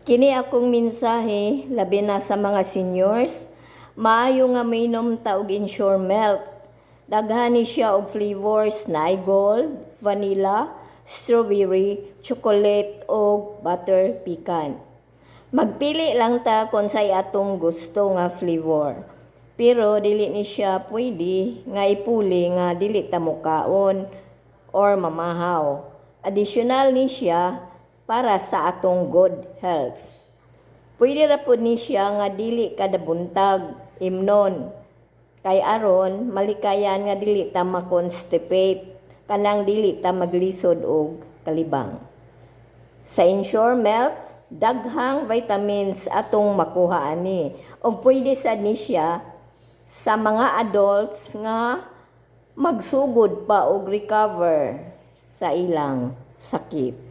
Kini akong mensahe labi na sa mga seniors, maayo nga mainom ta og Ensure Milk. Daghan ni siya og flavors na gold, vanilla, strawberry, chocolate o butter pecan. Magpili lang ta kung say atong gusto nga flavor. Pero dili ni siya pwede nga ipuli nga dili ta mukaon or mamahaw. Additional ni siya para sa atong good health. Pwede ra pud ni siya nga dili kada buntag imnon. Kay aron malikayan nga dili ta ma-constipate, kanang dili ta maglisod og kalibang. Sa Ensure Milk, daghang vitamins atong makuha ani og pwede sad ni siya sa mga adults nga magsugod pa og recover sa ilang sakit.